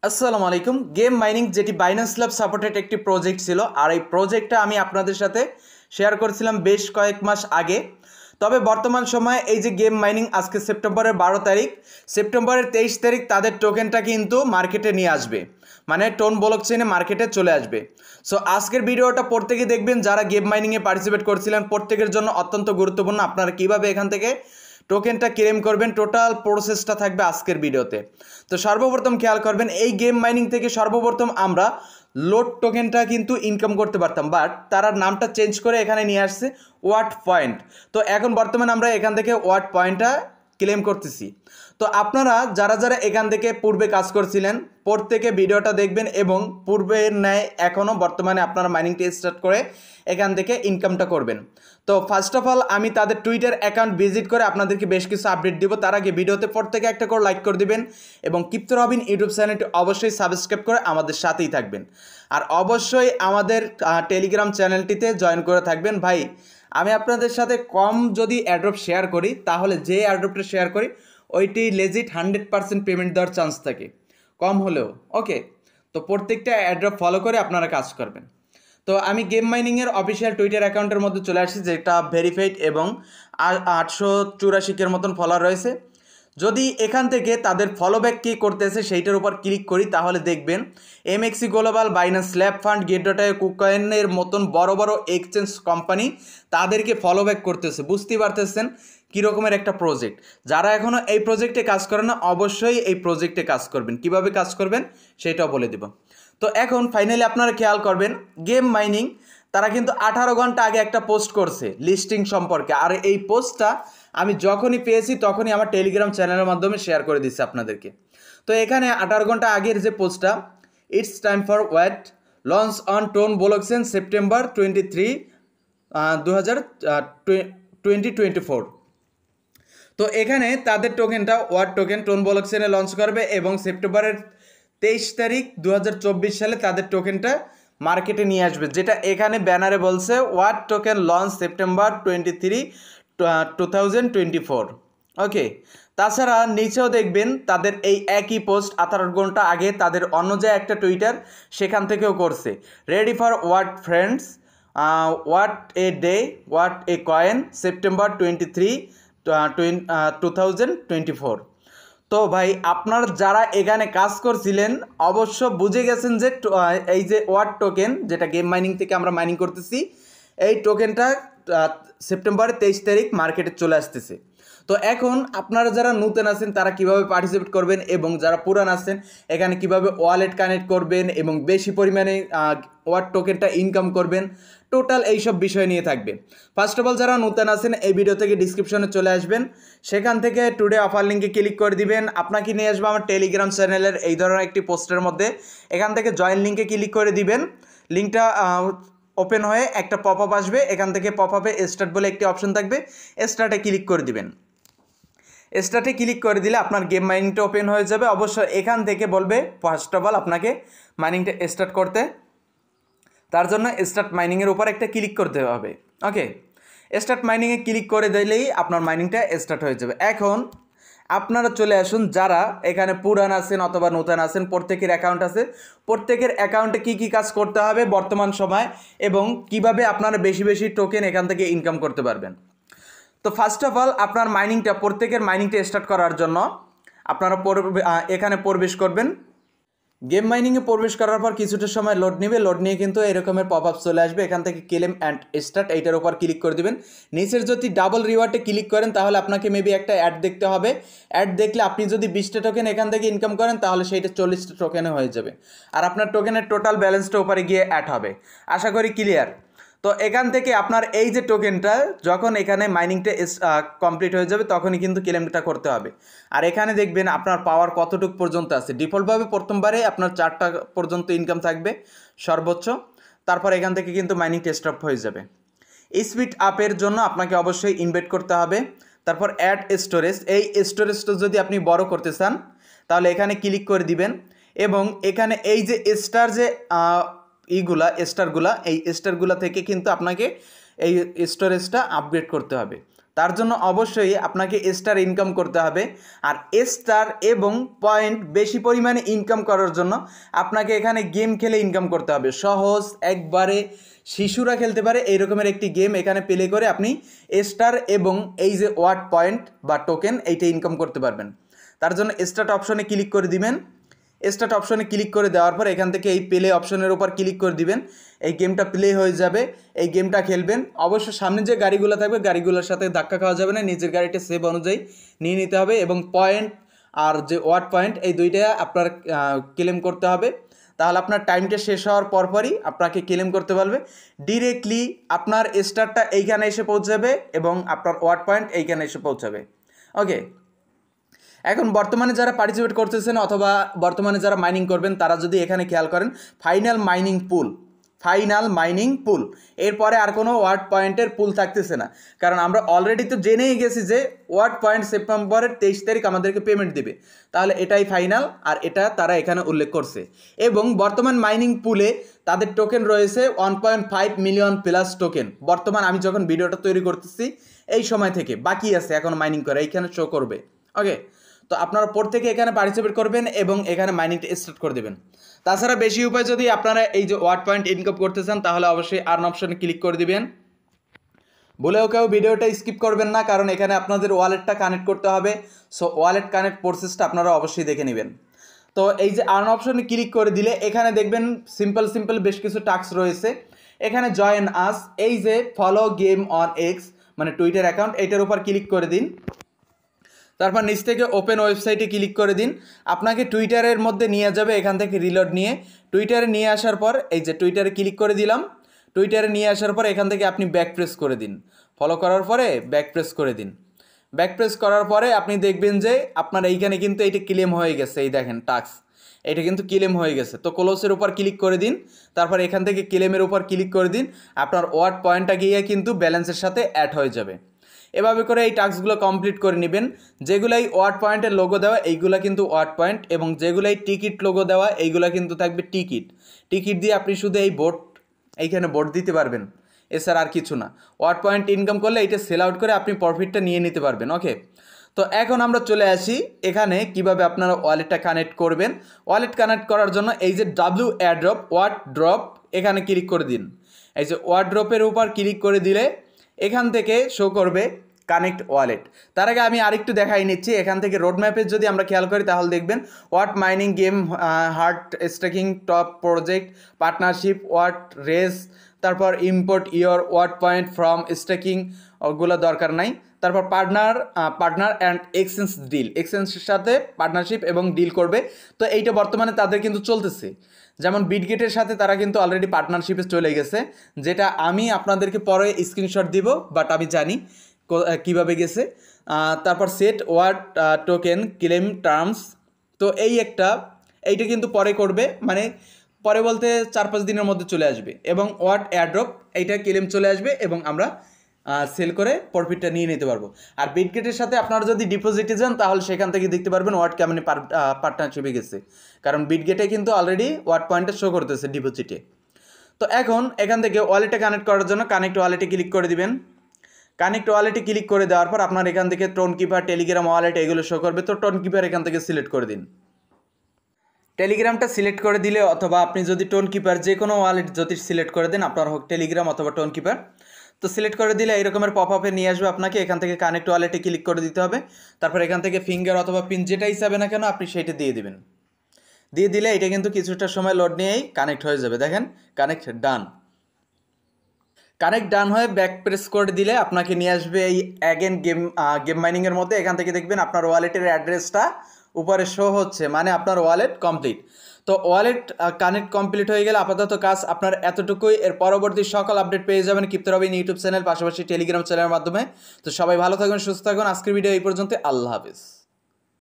আসসালামু আলাইকুম। Game mining যেটি বাইন্যান্স ল্যাব সাপোর্টেড একটি প্রজেক্ট ছিল, আর এই প্রজেক্টটা আমি আপনাদের সাথে শেয়ার করেছিলাম বেশ কয়েক মাস আগে। তবে বর্তমান সময়ে এই যে গেম মাইনিং আজকে সেপ্টেম্বরের 12 তারিখ, সেপ্টেম্বরের 23 তারিখ তাদের টোকেনটা কিন্তু মার্কেটে নিয়ে আসবে, মানে টোন ব্লকচেইনে মার্কেটে চলে আসবে। সো আজকের ভিডিওটা প্রত্যেকে দেখবেন, যারা গেম মাইনিংয়ে পার্টিসিপেট করছিলেন প্রত্যেকের জন্য অত্যন্ত গুরুত্বপূর্ণ। আপনারা কীভাবে এখান থেকে টোকেনটা ক্লেম করবেন টোটাল প্রসেসটা থাকবে আজকের ভিডিওতে। তো সর্বপ্রথম খেয়াল করবেন, এই গেম মাইনিং থেকে সর্বপ্রথম আমরা লোড টোকেনটা কিন্তু ইনকাম করতে পারতাম, বাট তারা নামটা চেঞ্জ করে এখানে নিয়ে আসছে ওয়াট পয়েন্ট। তো এখন বর্তমানে আমরা এখান থেকে ওয়াট পয়েন্টটা ক্লেম করতেছি। তো আপনারা যারা যারা এখান থেকে পূর্বে কাজ করছিলেন প্রত্যেকে ভিডিওটা দেখবেন, এবং পূর্বের ন্যায় এখনও বর্তমানে আপনারা মাইনিংটা স্টার্ট করে এখান থেকে ইনকামটা করবেন। তো ফার্স্ট অফ অল আমি তাদের টুইটার অ্যাকাউন্ট ভিজিট করে আপনাদেরকে বেশ কিছু আপডেট দিব। তার আগে ভিডিওতে প্রত্যেকে একটা করে লাইক করে দিবেন, এবং ক্রিপ্টো রবিন ইউটিউব চ্যানেলটি অবশ্যই সাবস্ক্রাইব করে আমাদের সাথেই থাকবেন। আর অবশ্যই আমাদের টেলিগ্রাম চ্যানেলটিতে জয়েন করে থাকবেন। ভাই, আমি আপনাদের সাথে কম যদি অ্যাড্রপ শেয়ার করি, তাহলে যে অ্যাড্রপটা শেয়ার করি ওইটি লেজিট 100% পেমেন্ট দেওয়ার চান্স থাকে, কম হলেও। ওকে, তো প্রত্যেকটা অ্যাড্রপ ফলো করে আপনারা কাজ করবেন। তো আমি গেম মাইনিংয়ের অফিসিয়াল টুইটার অ্যাকাউন্টের মধ্যে চলে আসছি, যেটা ভেরিফাইড এবং 884 মতন ফলোয়ার রয়েছে। যদি এখান থেকে তাদের ফলোব্যাক কী করতেছে সেইটার উপর ক্লিক করি, তাহলে দেখবেন MEXC global, Binance lab fund, Gate io, কুকয়েনের মতন বড় বড় এক্সচেঞ্জ কোম্পানি তাদেরকে ফলোব্যাক করতেছে। বুঝতেই পারতেছেন কীরকমের একটা প্রজেক্ট। যারা এখনও এই প্রজেক্টে কাজ করে না, অবশ্যই এই প্রজেক্টে কাজ করবেন। কিভাবে কাজ করবেন সেটাও বলে দেব। তো এখন ফাইনালি আপনারা খেয়াল করবেন, গেম মাইনিং তারা কিন্তু 18 ঘন্টা আগে একটা পোস্ট করছে লিস্টিং সম্পর্কে, আর এই পোস্টটা আমি যখনই পেয়েছি তখনই আমার টেলিগ্রাম চ্যানেলের মাধ্যমে শেয়ার করে দিচ্ছি আপনাদেরকে। তো এখানে 18 ঘন্টা আগের যে পোস্টটা, ইটস টাইম ফর ওয়াট launch on TON blockchain September 23, 2024। তো এখানে তাদের টোকেনটা ওয়াট টোকেন টোন ব্লকচেইনে লঞ্চ করবে, এবং সেপ্টেম্বরের 23 তারিখ 2024 সালে তাদের টোকেনটা মার্কেটে নিয়ে আসবে, যেটা এখানে ব্যানারে বলছে ওয়াট টোকেন লঞ্চ সেপ্টেম্বর 23, 2024। ওকে, তাছাড়া নিচেও দেখবেন তাদের এই একই পোস্ট 18 ঘন্টা আগে তাদের অন্য যে একটা টুইটার সেখান থেকেও করছে, ready for what friends, what a day, what a coin, September 23, 2024। তো ভাই, আপনারা যারা এখানে কাজ করছিলেন অবশ্য বুঝে গেছেন যে এই যে ওয়াট টোকেন, যেটা গেম মাইনিং থেকে আমরা মাইনিং করতেছি, এই টোকেনটা সেপ্টেম্বরের 23 তারিখ মার্কেটে চলে আসতেছে। তো এখন আপনারা যারা নতুন আছেন তারা কিভাবে পার্টিসিপেট করবেন, এবং যারা পুরান আছেন এখানে কিভাবে ওয়ালেট কানেক্ট করবেন এবং বেশি পরিমাণে ওয়াট টোকেনটা ইনকাম করবেন, টোটাল এইসব বিষয় নিয়ে থাকবে। ফার্স্ট অফ অল যারা নতুন আছেন এই ভিডিও থেকে ডিসক্রিপশনে চলে আসবেন, সেখান থেকে টুডে অফার লিঙ্কে ক্লিক করে দিবেন, আপনাকে নিয়ে আসবে আমার টেলিগ্রাম চ্যানেলের এই ধরনের একটি পোস্টের মধ্যে। এখান থেকে জয়েন লিঙ্কে ক্লিক করে দিবেন, লিঙ্কটা ওপেন হয়ে একটা পপ আপ আসবে, এখান থেকে পপ আপে স্টার্ট বলে একটি অপশন থাকবে, স্টার্টে ক্লিক করে দিবেন। স্টার্টে ক্লিক করে দিলে আপনার গেম মাইনিংটা ওপেন হয়ে যাবে। অবশ্য এখান থেকে বলবে ফার্স্ট অফ অল আপনাকে মাইনিংটা স্টার্ট করতে, তার জন্য স্টার্ট মাইনিংয়ের উপর একটা ক্লিক করতে হবে। ওকে, স্টার্ট মাইনিংয়ে ক্লিক করে দিলেই আপনার মাইনিংটা স্টার্ট হয়ে যাবে। এখন আপনারা চলে আসুন, যারা এখানে পুরান আছেন অথবা নতুন আছেন, প্রত্যেকের অ্যাকাউন্ট আছে, প্রত্যেকের অ্যাকাউন্টে কী কী কাজ করতে হবে বর্তমান সময়, এবং কিভাবে আপনারা বেশি বেশি টোকেন এখান থেকে ইনকাম করতে পারবেন। তো ফার্স্ট অফ অল আপনার মাইনিংটা, প্রত্যেকের মাইনিংটা স্টার্ট করার জন্য আপনারা এখানে প্রবেশ করবেন। গেম মাইনিংয়ে প্রবেশ করার পর কিছুটা সময় লোড নেবে, লোড নিয়ে কিন্তু এরকমের পপ আপ চলে আসবে। এখান থেকে ক্লেম অ্যান্ড স্টার্ট এইটার উপর ক্লিক করে দেবেন। নিচের যদি ডাবল রিওয়ার্ডে ক্লিক করেন তাহলে আপনাকে মেবি একটা অ্যাড দেখতে হবে। অ্যাড দেখলে আপনি যদি 20টা টোকেন এখান থেকে ইনকাম করেন তাহলে সেইটা 40টা টোকেনে হয়ে যাবে, আর আপনার টোকেনের টোটাল ব্যালেন্সটা উপরে গিয়ে অ্যাড হবে। আশা করি ক্লিয়ার। তো এখান থেকে আপনার এই যে টোকেনটা যখন এখানে মাইনিংটা কমপ্লিট হয়ে যাবে তখনই কিন্তু ক্লেমটা করতে হবে। আর এখানে দেখবেন আপনার পাওয়ার কতটুকু পর্যন্ত আছে। ডিফল্টভাবে প্রথমবারে আপনার 4টা পর্যন্ত ইনকাম থাকবে সর্বোচ্চ, তারপর এখান থেকে কিন্তু মাইনিংটা স্টপ হয়ে যাবে। স্পিড আপের জন্য আপনাকে অবশ্যই ইনভাইট করতে হবে। তারপর অ্যাড স্টোরেজ, এই স্টোরেজটা যদি আপনি বড় করতে চান তাহলে এখানে ক্লিক করে দিবেন, এবং এখানে এই যে স্টার যে স্টারগুলা, এই স্টারগুলা থেকে কিন্তু আপনাকে এই স্টোরেজটা আপগ্রেড করতে হবে। তার জন্য অবশ্যই আপনাকে স্টার ইনকাম করতে হবে। আর স্টার এবং পয়েন্ট বেশি পরিমাণে ইনকাম করার জন্য আপনাকে এখানে গেম খেলে ইনকাম করতে হবে। সহজ, একবারে শিশুরা খেলতে পারে এই রকমের একটি গেম এখানে প্লে করে আপনি স্টার এবং এই যে ওয়ার্ড পয়েন্ট বা টোকেন এইটা ইনকাম করতে পারবেন। তার জন্য স্টার্ট অপশনে ক্লিক করে দিবেন। স্টার্ট অপশনে ক্লিক করে দেওয়ার পর এখান থেকে এই প্লে অপশনের উপর ক্লিক করে দিবেন। এই গেমটা প্লে হয়ে যাবে, এই গেমটা খেলবেন। অবশ্য সামনে যে গাড়িগুলো থাকবে গাড়িগুলোর সাথে ধাক্কা খাওয়া যাবে না, নিজের গাড়িটা সেভ অনুযায়ী নিয়ে নিতে হবে এবং পয়েন্ট আর যে ওয়ার্ড পয়েন্ট এই দুইটা আপনার ক্লেম করতে হবে। তাহলে আপনার টাইমটা শেষ হওয়ার পরপরই আপনাকে ক্লেম করতে পারবে। ডিরেক্টলি আপনার স্টারটা এইখানে এসে পৌঁছাবে এবং আপনার ওয়ার্ড পয়েন্ট এইখানে এসে পৌঁছাবে। ওকে, এখন বর্তমানে যারা পার্টিসিপেট করতেছেন অথবা বর্তমানে যারা মাইনিং করবেন তারা যদি এখানে খেয়াল করেন ফাইনাল মাইনিং পুল, এরপরে আর কোনো ওয়ার্ড পয়েন্টের পুল থাকতেছে না। কারণ আমরা অলরেডি তো জেনেই গেছি যে ওয়ার্ড পয়েন্ট সেপ্টেম্বরের 23 তারিখ আমাদেরকে পেমেন্ট দেবে, তাহলে এটাই ফাইনাল। আর এটা তারা এখানে উল্লেখ করছে। এবং বর্তমান মাইনিং পুলে তাদের টোকেন রয়েছে 1.5 মিলিয়ন প্লাস টোকেন। বর্তমান আমি যখন ভিডিওটা তৈরি করতেছি এই সময় থেকে বাকি আছে এখন মাইনিং করে, এইখানে শো করবে। ওকে, তো আপনারা প্রত্যেকে এখানে পার্টিসিপেট করবেন এবং এখানে মাইনিংটা স্টার্ট করে দেবেন। তাছাড়া বেশি উপায় যদি আপনারা এই যে ওয়ার্ড পয়েন্ট ইনকাম করতে চান তাহলে অবশ্যই আর্ন অপশনে ক্লিক করে দিবেন। বলেও কেউ ভিডিওটা স্কিপ করবেন না, কারণ এখানে আপনাদের ওয়ালেটটা কানেক্ট করতে হবে। সো ওয়ালেট কানেক্ট প্রসেসটা আপনারা অবশ্যই দেখে নেবেন। তো এই যে আর্ন অপশনে ক্লিক করে দিলে এখানে দেখবেন সিম্পল বেশ কিছু টাস্ক রয়েছে। এখানে জয়েন আস, এই যে ফলো গেম অন এক্স মানে টুইটার অ্যাকাউন্ট, এইটার উপর ক্লিক করে দিন। তারপর নিচ থেকে ওপেন ওয়েবসাইটে ক্লিক করে দিন। আপনাকে টুইটারের মধ্যে নিয়ে যাবে, এখান থেকে রিলোড নিয়ে টুইটারে নিয়ে আসার পর এই যে টুইটারে ক্লিক করে দিলাম। টুইটারে নিয়ে আসার পর এখান থেকে আপনি ব্যাক প্রেস করে দিন। ফলো করার পরে ব্যাক প্রেস করে দিন। ব্যাক প্রেস করার পরে আপনি দেখবেন যে আপনার এইখানে কিন্তু এইটা ক্লেম হয়ে গেছে। এই দেখেন টাস্ক, এটা কিন্তু ক্লেম হয়ে গেছে। তো ক্লোজের উপর ক্লিক করে দিন। তারপর এখান থেকে ক্লেমের উপর ক্লিক করে দিন। আপনার ওয়ার্ড পয়েন্টটা গিয়ে কিন্তু ব্যালেন্সের সাথে অ্যাড হয়ে যাবে। এভাবে করে এই টাস্কগুলো কমপ্লিট করে নেবেন। যেগুলাই ওয়ার্ড পয়েন্টের লোগো দেওয়া এইগুলো কিন্তু ওয়ার্ড পয়েন্ট, এবং যেগুলাই টিকিট লোগো দেওয়া এইগুলো কিন্তু থাকবে টিকিট দিয়ে আপনি শুধু এই বোর্ড এইখানে বোর্ড দিতে পারবেন, এছাড়া আর কিছু না। ওয়ার্ড পয়েন্ট ইনকাম করলে এইটা সেল আউট করে আপনি প্রফিটটা নিয়ে নিতে পারবেন। ওকে, তো এখন আমরা চলে আসি এখানে কিভাবে আপনারা ওয়ালেটটা কানেক্ট করবেন। ওয়ালেট কানেক্ট করার জন্য এই যে ডাব্লিউ এয়ারড্রপ ওয়ার্ড ড্রপ এখানে ক্লিক করে দিন। এই যে ওয়ার্ড ড্রপের উপর ক্লিক করে দিলে এখান থেকে শো করবে কানেক্ট ওয়ালেট। তার আগে আমি আরেকটু দেখাই নিচ্ছি। এখান থেকে রোড ম্যাপে যদি আমরা খেয়াল করি তাহলে দেখবেন word mining game, heart staking, top project, partnership, word race, তারপর import your word point from staking, ওগুলো দরকার নাই। তারপর পার্টনার অ্যান্ড এক্সচেঞ্জের সাথে পার্টনারশিপ এবং ডিল করবে। তো এইটা বর্তমানে তাদের কিন্তু চলতেছে। যেমন বিটগেটের সাথে তারা কিন্তু অলরেডি পার্টনারশিপে চলে গেছে, যেটা আমি আপনাদেরকে পরে স্ক্রিনশট দিব, বাট আমি জানি কীভাবে গেছে। তারপর set word token claim terms, তো এইটা কিন্তু পরে করবে, মানে পরে বলতে 4-5 দিনের মধ্যে চলে আসবে। এবং ওয়ার্ড এয়ারড্রপ এইটা ক্লেম চলে আসবে এবং আমরা সেল করে প্রফিটটা নিয়ে নিতে পারবো। আর বিটগেটের সাথে আপনারা যদি ডিপোজিটে যান তাহলে সেখান থেকে দেখতে পারবেন ওয়ার্ড কেমন পার্টনারশিপে গেছে, কারণ বিটগেটে কিন্তু অলরেডি ওয়ার্ড পয়েন্টটা শো করতেছে ডিপোজিটে। তো এখন এখান থেকে ওয়ালেটে কানেক্ট করার জন্য কানেক্ট ওয়ালেটে ক্লিক করে দিবেন। কানেক্ট ওয়ালেটে ক্লিক করে দেওয়ার পর আপনার এখান থেকে টোন কিপার, টেলিগ্রাম ওয়ালেট এগুলো শো করবে। তো টোন কিপার এখান থেকে সিলেক্ট করে দিন। টেলিগ্রামটা সিলেক্ট করে দিলে অথবা আপনি যদি টোন কিপার যে কোনো ওয়ালেট যদি সিলেক্ট করে দেন, আপনার হোক টেলিগ্রাম অথবা টোন কিপার, তো সিলেক্ট করে দিলে এইরকমের পপ আপে নিয়ে আসবে আপনাকে। এখান থেকে কানেক্ট ওয়ালেটে ক্লিক করে দিতে হবে। তারপর এখান থেকে ফিঙ্গার অথবা পিন যেটা হিসাবে না কেন আপনি সেইটা দিয়ে দিবেন। দিয়ে দিলে এটা কিন্তু কিছুটা সময় লোড নিয়েই কানেক্ট হয়ে যাবে। দেখেন কানেক্ট ডান হয়ে ব্যাক প্রেস করে দিলে আপনাকে নিয়ে আসবে এই অ্যাগেন গেম মাইনিংয়ের মধ্যে। এখান থেকে দেখবেন আপনার ওয়ালেটের অ্যাড্রেসটা উপরে শো হচ্ছে, মানে আপনার ওয়ালেট কমপ্লিট। তো ওয়ালেট কানেক্ট কমপ্লিট হয়ে গেলে আপাতত কাজ আপনার এতটুকুই। এর পরবর্তী সকল আপডেট পেয়ে যাবেন ক্রিপ্টো রবিন ইউটিউব চ্যানেল, পাশাপাশি টেলিগ্রাম চ্যানেলের মাধ্যমে। তো সবাই ভালো থাকুন, সুস্থ থাকুন। আজকের ভিডিও এই পর্যন্ত। আল্লাহ হাফিজ।